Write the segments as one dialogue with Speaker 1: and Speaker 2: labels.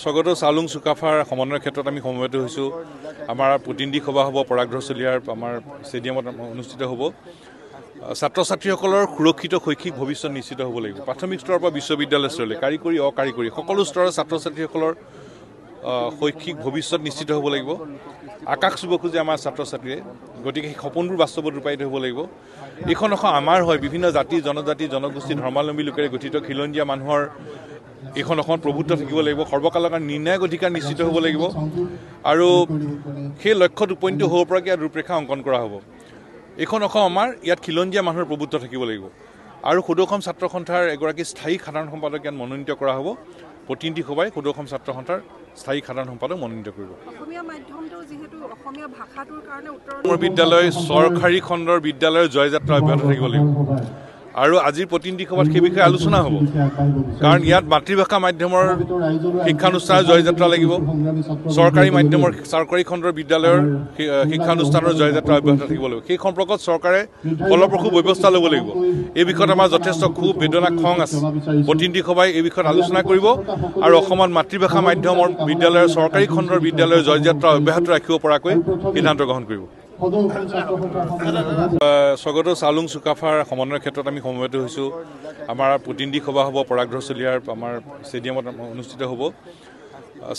Speaker 1: স্বগত চাউলুং চুকাফাৰ সমন্বয়ৰ ক্ষেত্ৰত আমি সমবেত হৈছোঁ। আমাৰ প্ৰতিনিধি সভা হ'ব পৰাগধৰ চলিয়াৰ আমাৰ ষ্টেডিয়ামত অনুষ্ঠিত হ'ব। ছাত্ৰ ছাত্ৰীসকলৰ সুৰক্ষিত শৈক্ষিক ভৱিষ্যত নিশ্চিত হ'ব লাগিব। প্ৰাথমিক স্তৰৰ পৰা বিশ্ববিদ্যালয় স্তৰলৈ কাৰিকৰী অকাৰিকৰী সকলো স্তৰৰ ছাত্ৰ ছাত্ৰীসকলৰ শৈক্ষিক ভৱিষ্যত নিশ্চিত হ'ব লাগিব। আকাশ চুব খোজে আমাৰ ছাত্ৰ ছাত্ৰীয়ে, গতিকে সেই সপোনবোৰ বাস্তৱত ৰূপায়িত হ'ব লাগিব। এইখন এখন আমাৰ হয়, বিভিন্ন জাতি জনজাতি জনগোষ্ঠী ধৰ্মাৱলম্বী লোকেৰে গঠিত খিলঞ্জীয়া মানুহৰ এইখন এখন প্ৰভুত্ব থাকিব লাগিব। সৰ্বকালৰ কাৰণে নিৰ্ণায়ক অধিকাৰ নিশ্চিত হ'ব লাগিব আৰু সেই লক্ষ্যত উপনীত হ'ব পৰাকৈ ইয়াত ৰূপৰেখা অংকন কৰা হ'ব। এইখন অসম আমাৰ, ইয়াত খিলঞ্জীয়া মানুহৰ প্ৰভুত্ব থাকিব লাগিব আৰু সদৌ অসম ছাত্ৰ সন্থাৰ এগৰাকী স্থায়ী সাধাৰণ সম্পাদক ইয়াত মনোনীত কৰা হ'ব। প্ৰতিনিধি সভাই সদৌ অসম ছাত্ৰ সন্থাৰ স্থায়ী সাধাৰণ সম্পাদক মনোনীত কৰিব। বিদ্যালয় চৰকাৰী খণ্ডৰ বিদ্যালয়ৰ জয়যাত্ৰা অব্যাহত থাকিব লাগিব আৰু আজিৰ প্ৰতিনিধি সভাত সেই বিষয়ে আলোচনা হ'ব, কাৰণ ইয়াত মাতৃভাষা মাধ্যমৰ শিক্ষানুষ্ঠানৰ জয়যাত্ৰা লাগিব। চৰকাৰী খণ্ডৰ বিদ্যালয়ৰ শিক্ষানুষ্ঠানৰ জয়যাত্ৰা অব্যাহত থাকিব লাগিব। সেই সম্পৰ্কত চৰকাৰে ফলপ্ৰসূ ব্যৱস্থা ল'ব লাগিব। এই বিষয়ত আমাৰ যথেষ্ট ক্ষোভ বেদনা খং আছে। প্ৰতিনিধি সভাই এই বিষয়ত আলোচনা কৰিব আৰু অসমত মাতৃভাষা মাধ্যমৰ বিদ্যালয়ৰ চৰকাৰী খণ্ডৰ বিদ্যালয়ৰ জয়যাত্ৰা অব্যাহত ৰাখিব পৰাকৈ সিদ্ধান্ত গ্ৰহণ কৰিব। স্বগত চাউলুং চুকাফাৰ সমন্বয়ৰ ক্ষেত্ৰত আমি সমবেত হৈছোঁ। আমাৰ প্ৰতিনিধি সভা হ'ব পৰাগধৰ চলিয়াৰ আমাৰ ষ্টেডিয়ামত অনুষ্ঠিত হ'ব।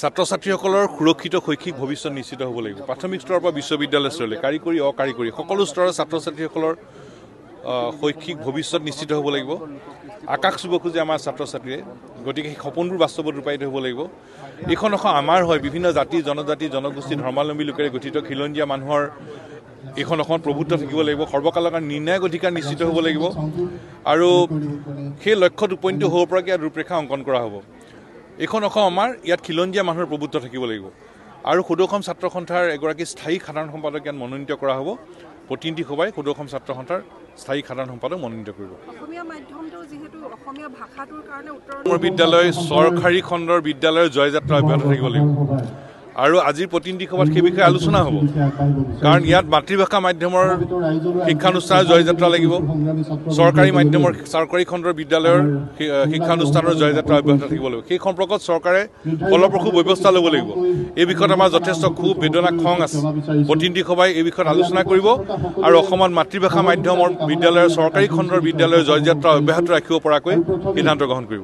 Speaker 1: ছাত্ৰ ছাত্ৰীসকলৰ সুৰক্ষিত শৈক্ষিক ভৱিষ্যত নিশ্চিত হ'ব লাগিব। প্ৰাথমিক স্তৰৰ পৰা বিশ্ববিদ্যালয় স্তৰলৈ কাৰিকৰী অকাৰিকৰী সকলো স্তৰৰ ছাত্ৰ ছাত্ৰীসকলৰ শৈক্ষিক ভৱিষ্যত নিশ্চিত হ'ব লাগিব। আকাশ চুব খোজে আমাৰ ছাত্ৰ ছাত্ৰীয়ে, গতিকে সেই সপোনবোৰ বাস্তৱত ৰূপায়িত হ'ব লাগিব। এইখন এখন আমাৰ হয়, বিভিন্ন জাতি জনজাতি জনগোষ্ঠী ধৰ্মাৱলম্বী লোকেৰে গঠিত খিলঞ্জীয়া মানুহৰ এইখন এখন প্ৰভুত্ব থাকিব লাগিব। সৰ্বকালৰ কাৰণে নিৰ্ণায়ক অধিকাৰ নিশ্চিত হ'ব লাগিব আৰু সেই লক্ষ্যত উপনীত হ'ব পৰাকৈ ইয়াত ৰূপৰেখা অংকন কৰা হ'ব। এইখন অসম আমাৰ, ইয়াত খিলঞ্জীয়া মানুহৰ প্ৰভুত্ব থাকিব লাগিব আৰু সদৌ অসম ছাত্ৰ সন্থাৰ এগৰাকী স্থায়ী সাধাৰণ সম্পাদক ইয়াত মনোনীত কৰা হ'ব। প্ৰতিনিধি সভাই সদৌ অসম ছাত্ৰ সন্থাৰ স্থায়ী সাধাৰণ সম্পাদক মনোনীত কৰিব। বিদ্যালয় চৰকাৰী খণ্ডৰ বিদ্যালয়ৰ জয়যাত্ৰা অব্যাহত থাকিব লাগিব আৰু আজিৰ প্ৰতিনিধি সভাত সেই বিষয়ে আলোচনা হ'ব, কাৰণ ইয়াত মাতৃভাষা মাধ্যমৰ শিক্ষানুষ্ঠানৰ জয়যাত্ৰা লাগিব। চৰকাৰী খণ্ডৰ বিদ্যালয়ৰ শিক্ষানুষ্ঠানৰ জয়যাত্ৰা অব্যাহত থাকিব লাগিব। সেই সম্পৰ্কত চৰকাৰে ফলপ্ৰসূ ব্যৱস্থা ল'ব লাগিব। এই বিষয়ত আমাৰ যথেষ্ট ক্ষোভ বেদনা খং আছে। প্ৰতিনিধি সভাই এই বিষয়ত আলোচনা কৰিব আৰু অসমত মাতৃভাষা মাধ্যমৰ বিদ্যালয়ৰ চৰকাৰী খণ্ডৰ বিদ্যালয়ৰ জয়যাত্ৰা অব্যাহত ৰাখিব পৰাকৈ সিদ্ধান্ত গ্ৰহণ কৰিব।